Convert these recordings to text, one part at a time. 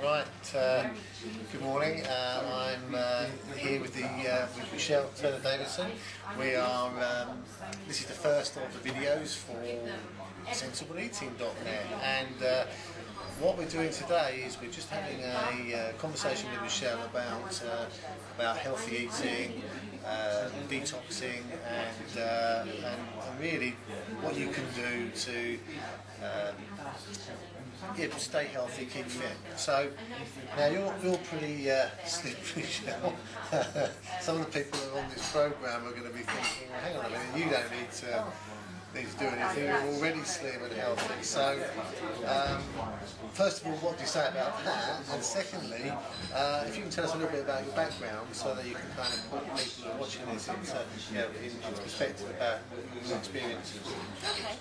Right, good morning. I'm here with with Michelle Turner Davidson. We are. This is the first of the videos for Sensibleeating.net, and what we're doing today is we're just having a conversation with Michelle about healthy eating, detoxing, and really what you can do to stay healthy, keep fit. So now you're pretty slim, Michelle. Some of the people that are on this program are going to be thinking, well, hang on a minute, you don't need to do anything, you're already slim and healthy. So first of all, what do you say about that? And secondly, if you can tell us a little bit about your background so that you can kind of put people who are watching this into perspective about your experiences. Okay.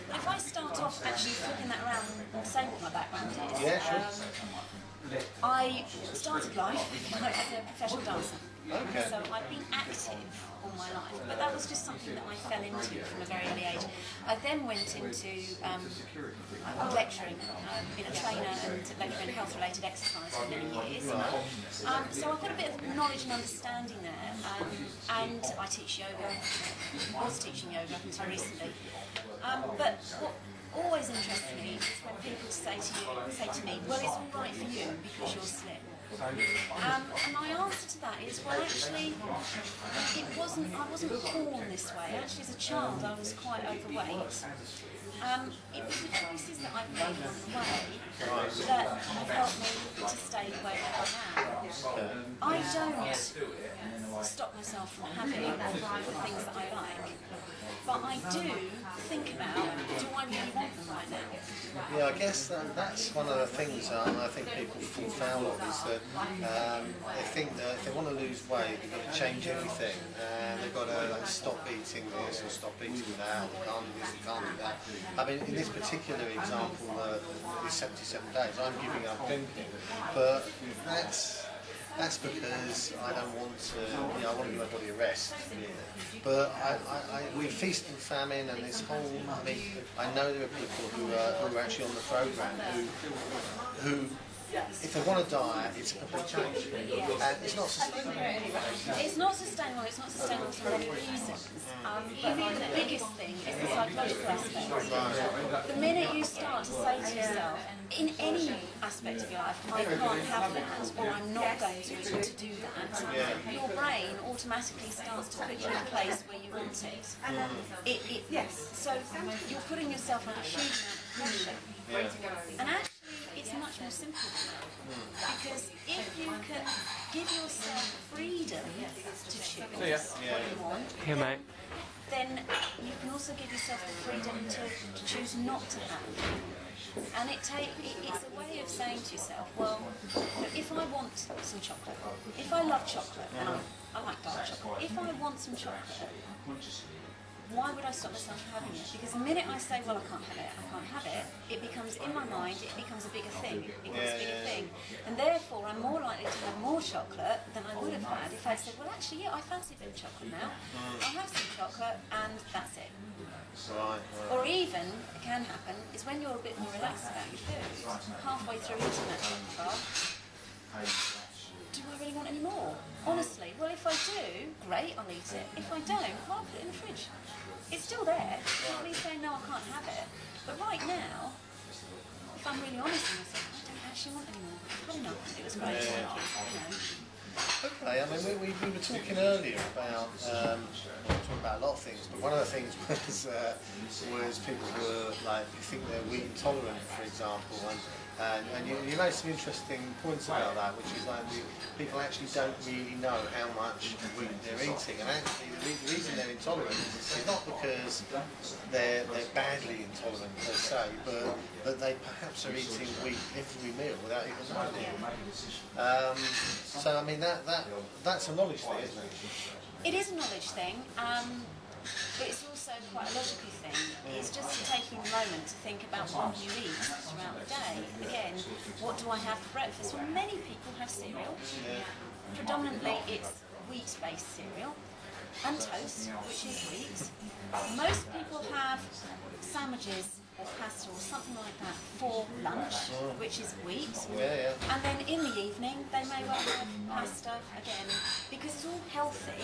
If I start off actually flipping that around and saying what my background is. Yeah, sure. I started life as a professional dancer. Okay. So I've been active all my life, but that was just something that I fell into from a very early age. I then went into lecturing, being a trainer and lecturing health-related exercise for many years. So I've got a bit of knowledge and understanding there, and I teach yoga. I was teaching yoga until recently. But what always interests me is when people say to me, well, it's all right for you because you're slim. And my answer to that is, well, actually, I wasn't born this way. Actually, as a child, I was quite overweight. It was the choices that I've made along the way that have helped me to stay the way that I am. I don't stop myself from having the things that I like, but I do think about, do I really want them right now? Yeah, I guess that's one of the things I think people fall foul of, is that they think that if they want to lose weight, they've got to change everything, and they've got to stop eating this or stop eating that, or can't do this, can't do that. I mean, in this particular example, these 77 days, I'm giving up drinking, but that's because I don't want to, I want to give my body a rest. But with feast and famine and this whole, I mean, I know there are people who are actually on the program who if they want to diet, it's a complete change. And it's not sustainable. It's not sustainable. It's not sustainable for many reasons. But the biggest thing is the psychological aspect. The minute you start to say to yourself, in any aspect of your life, I can't have that, or I'm not going to do that, your brain automatically starts to put you in a place where you want it. So you're putting yourself under a huge amount of pressure. And actually, it's much more simple than that. Because if you can give yourself freedom to choose what you want, then you can also give yourself the freedom to choose not to have. And it's a way of saying to yourself, well, if I want some chocolate, if I love chocolate, and I like dark chocolate, if I want some chocolate, why would I stop myself from having it? Because the minute I say, well, I can't have it, it becomes, in my mind, it becomes a bigger thing. It becomes a bigger thing. And therefore, I'm more likely to have more chocolate than I would have had if I said, well, actually, yeah, I fancy a bit of chocolate now. I'll have some chocolate, and that's it. Right. Or even, it can happen, is when you're a bit more relaxed about your food, halfway through eating that chocolate bar, do I really want any more? Honestly, well, if I do, great, I'll eat it. If I don't, well, I'll put it in the fridge. It's still there. It's not me saying, no, I can't have it. But right now, if I'm really honest with myself, I don't actually want any more. I've had enough. It was great, thank you. Okay, I mean, we were talking earlier about a lot of things, but one of the things was people who think they're wheat intolerant, for example, and you made some interesting points about that, which is like people actually don't really know how much wheat they're eating, and actually the reason they're intolerant is not because they're badly intolerant per se, but that they perhaps are eating wheat every meal without even knowing it. So I mean that's a knowledge thing, isn't it? It is a knowledge thing. But it's also quite a logical thing. It's just taking a moment to think about what you eat throughout the day. Again, what do I have for breakfast? Well, many people have cereal. Predominantly it's wheat-based cereal and toast, which is wheat. Most people have sandwiches or pasta or something like that for lunch, which is wheat. Yeah, yeah. And then in the evening they may well have pasta again, because it's all healthy,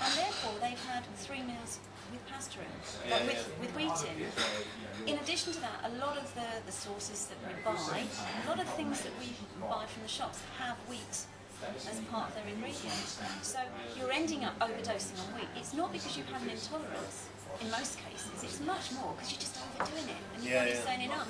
and therefore they've had 3 meals with pasta in, with wheat in. In addition to that, a lot of the sauces that we buy, a lot of the things that we buy from the shops have wheat as part of their ingredient. So you're ending up overdosing on wheat. It's not because you have an intolerance. In most cases, it's much more because you're just overdoing it and your body's saying enough.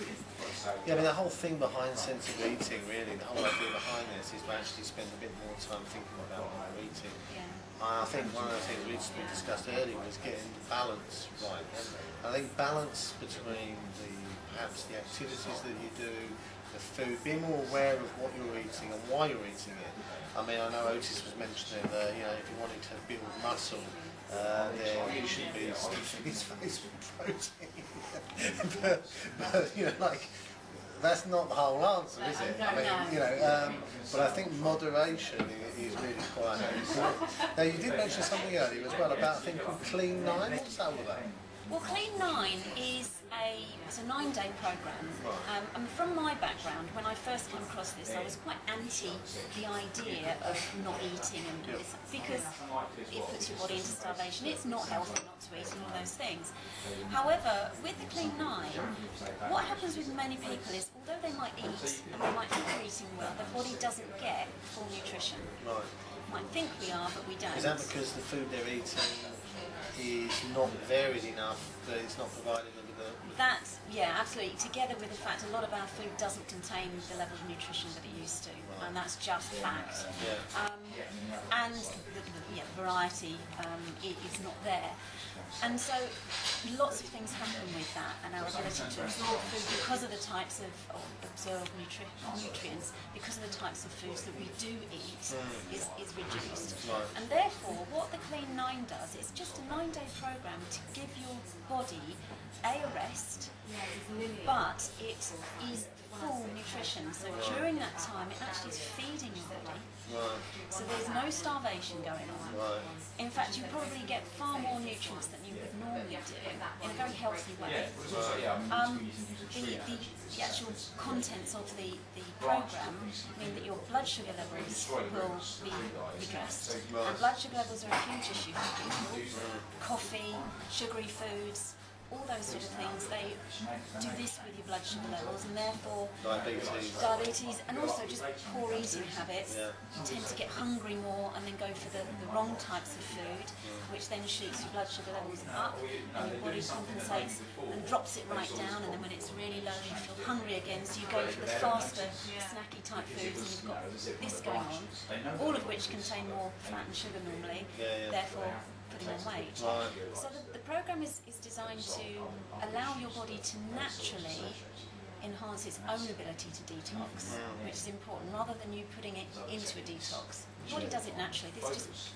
Yeah, I mean the whole thing behind sensible eating, really, the whole idea behind this is to actually spend a bit more time thinking about what we're eating. Yeah. I think one of the things we discussed earlier was getting the balance right. And I think balance between perhaps the activities that you do, the food, being more aware of what you're eating and why you're eating it. I mean, I know Otis was mentioning that, you know, if you wanted to build muscle, then you should be stuffing his face with protein. but, you know, like, that's not the whole answer, is it? I mean, you know, but I think moderation is really quite important. Now, you did mention something earlier as well about a thing called Clean 9. What's that all about? Well, Clean 9 is it's a 9-day programme. And from my background, when I first came across this, I was quite anti the idea of not eating, and this, because it puts your body into starvation. It's not healthy not to eat and all those things. However, with the Clean 9, what happens with many people is, although they might eat and they might think they're eating well, their body doesn't get full nutrition. Right. Might think we are, but we don't. Is that because the food they're eating is not varied enough, that it's not providing them with the... That's, yeah, absolutely. Together with the fact a lot of our food doesn't contain the level of nutrition that it used to, and that's just fact. And the variety is not there. And so lots of things happen with that, and our ability to absorb food because of the types of, or absorb nutrients, because of the types of foods that we do eat is reduced. And therefore, what the Clean 9 does, it's just a 9-day programme to give your body a rest, but it is full nutrition. So during that time, it actually is feeding your body. So there's no starvation going on. In fact, you probably get far more nutrients than you would normally do in a very healthy way. The actual contents of the programme mean that your blood sugar levels will be redressed. And blood sugar levels are a huge issue for people. Coffee, sugary foods, all those sort of things, they do this with your blood sugar levels, and therefore diabetes, and also just poor eating habits. You tend to get hungry more and then go for the wrong types of food, which then shoots your blood sugar levels up, and your body compensates and drops it right down, and then when it's really low you feel hungry again, so you go for the faster, snacky type foods, and you've got this going on, all of which contain more fat and sugar normally, therefore putting on weight. So the programme is designed to allow your body to naturally enhance its own ability to detox, which is important, rather than you putting it into a detox. The body does it naturally. This just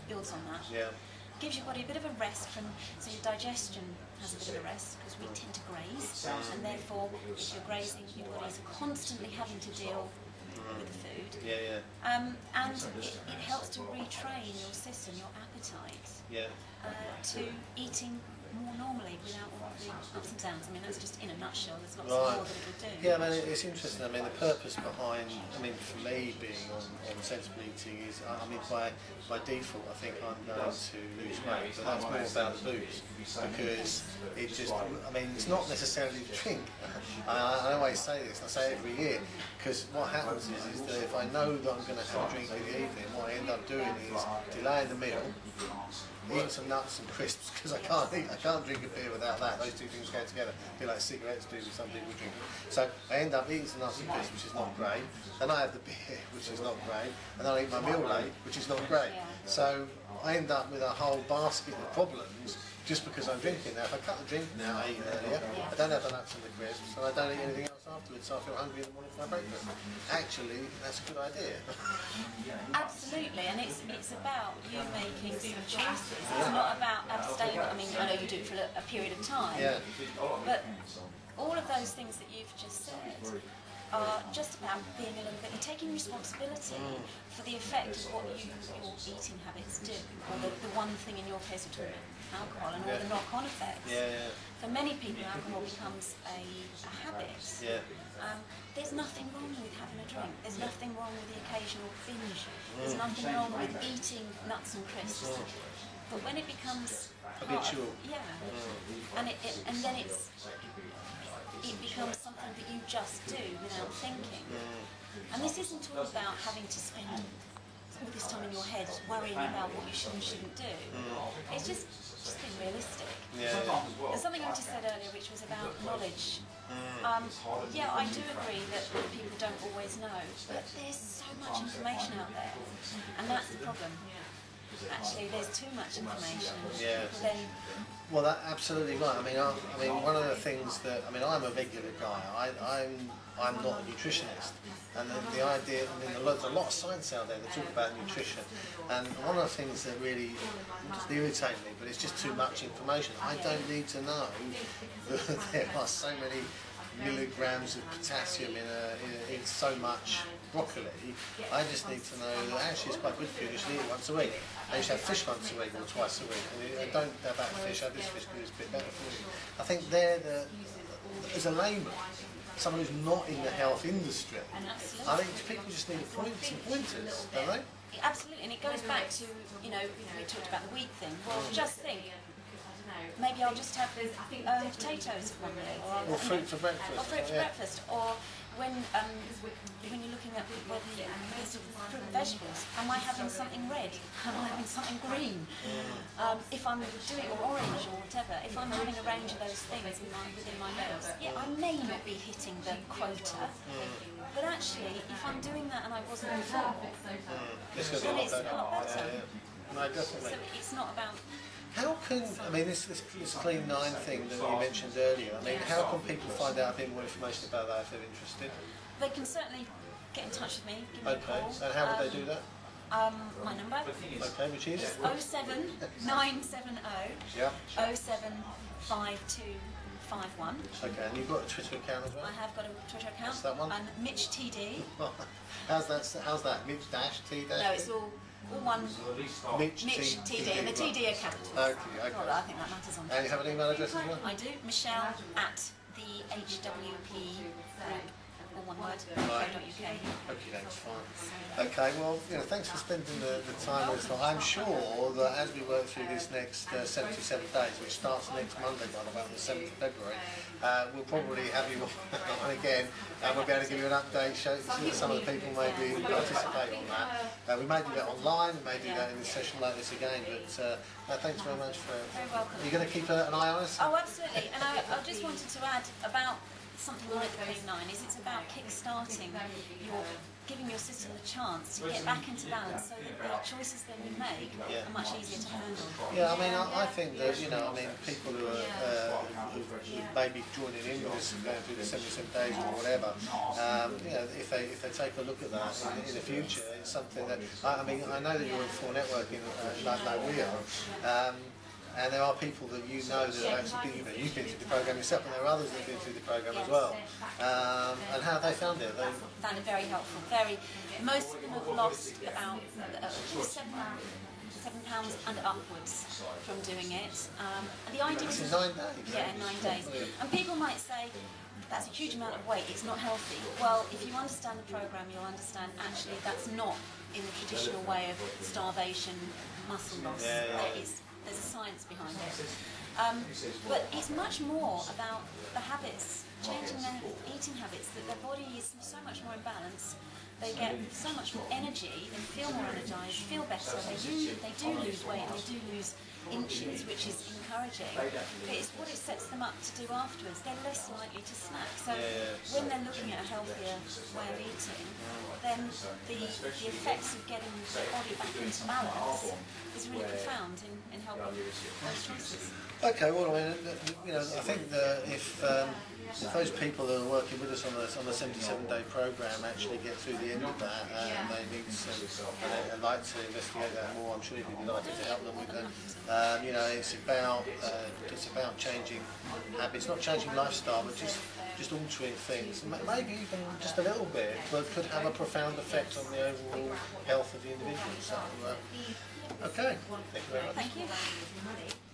builds on that. Gives your body a bit of a rest from, so your digestion has a bit of a rest, because we tend to graze, and therefore if you're grazing, your body's constantly having to deal with the food. And it helps to retrain your system, your appetite, to eating more normally without all the ups and downs. I mean, that's just in a nutshell. There's lots more that it will do. Yeah, I mean, it's interesting. I mean, the purpose behind, I mean, for me being on sensible eating is, I mean, by default, I think I'm going to lose weight, but that's more about the booze, because it just, I mean, it's not necessarily the drink. I always say this, I say it every year, because what happens is that if I know that I'm going to have a drink in the evening, what I end up doing is delaying the meal, eating some nuts and crisps, because I can't drink a beer without that. Those two things go together. A bit like cigarettes do with some people drinking. So I end up eating some nuts and crisps, which is not great. Then I have the beer, which is not great. And then I eat my meal late, which is not great. So I end up with a whole basket of problems just because I'm drinking. Now, if I cut the drink now, I eat earlier, I don't have the nuts and the crisps, and I don't eat anything else afterwards, so I feel hungry in the morning for my breakfast. Actually, that's a good idea. Absolutely, and it's about you making some choices. It's not about abstaining. I mean, I know you do it for a period of time, but all of those things that you've just said are just about being a little bit, you're taking responsibility for the effect of what your eating habits do, or the one thing in your case we're talking about alcohol and all the knock-on effects. For many people, alcohol becomes a habit. There's nothing wrong with having a drink. There's nothing wrong with the occasional binge. There's nothing wrong with eating nuts and crisps. But when it becomes habitual, and then it becomes something that you just do without thinking. And this isn't all about having to spend all this time in your head worrying about what you should and shouldn't do. It's just being realistic. And something you just said earlier, which was about knowledge. I do agree that people don't always know, but there's so much information out there, and that's the problem. Actually, there's too much information. Well, that's absolutely right. I mean, one of the things that I'm a regular guy. I'm not a nutritionist, and the idea. There's a lot of science out there that talk about nutrition, and one of the things that really just irritate me, but it's just too much information. I don't need to know that there are so many milligrams of potassium in so much broccoli. I just need to know that actually it's quite good for you. You should eat it once a week. And you should have fish once a week or twice a week. And don't have that fish, have this fish because it's a bit better for you. I think as a layman, someone who's not in the health industry, I think people just need some pointers, don't they? Absolutely, and it goes back to, we talked about the wheat thing. Well, just think, maybe I'll just have potatoes one day, or fruit for breakfast. Or fruit for breakfast, or when you're looking at whether fruit and vegetables, am I having something red? Am I having something green? If I'm doing or orange or whatever, if I'm having a range of those things within my meals, I may not be hitting the quota, but actually, if I'm doing that and I wasn't before, then it's a lot better. No, definitely. So it's not about. How can, this Clean 9 thing that you mentioned earlier, how can people find out a bit more information about that if they're interested? They can certainly get in touch with me, give me a call. And how would they do that? My number. Okay, which is? 07970 075251. Okay, and you've got a Twitter account as well? I have got a Twitter account. What's that one? Mitch TD. How's that? Mitch dash T dash? No, it's all one. Mitch TD, and the TD are capitals. Okay. Well, I think that matters on. And you have an email address as well? I do. Michelle at the HWP group. All one word. Right. .uk. Okay, that's fine. Okay, well, thanks for spending the time with us. I'm sure that as we work through this next 77 days, which starts next Monday, by the way, on the 7th of February, we'll probably have you on again, and we'll be able to give you an update, show some of the people maybe participate on that. We may do that online, we may do that in this session like this again, but thanks very much for... Very welcome. Are you going to keep an eye on us? Oh, absolutely. And I just wanted to add about something like the Clean 9 is it's about kick-starting giving your system a chance to get back into balance so that the choices that you make are much easier to handle. Yeah, I think that, people who may be joining in with us and going through the 77 days or whatever, if they take a look at that in the future, it's something that, I know that you're in full networking like we are, and there are people that that have actually been, you've been through the program yourself, and there are others that have been through the program as well. And how have they found it? Found it very helpful. Most of them have lost about £7 and upwards from doing it. And the idea is 9 days. Yeah, 9 days. And people might say, that's a huge amount of weight, it's not healthy. Well, if you understand the program, you'll understand actually that's not in the traditional way of starvation, muscle loss. There's a science behind it. But it's much more about the habits, changing their eating habits, that their body is so much more in balance. They get so much more energy, they feel more energised, feel better, they do lose weight, they do lose inches, which is encouraging. But it's what it sets them up to do afterwards. They're less likely to snack. So when they're looking at a healthier way of eating, then the effects of getting their body back into balance is really profound in helping those choices. Okay, well, I think that if those people that are working with us on the 77-day program actually get through the end of that and they need some, and they'd like to investigate that more, I'm sure you'd be delighted to help them with that. You know, it's about changing habits, not changing lifestyle, but just altering things, maybe even just a little bit, but could have a profound effect on the overall health of the individual. So, okay, thank you very much. Thank you.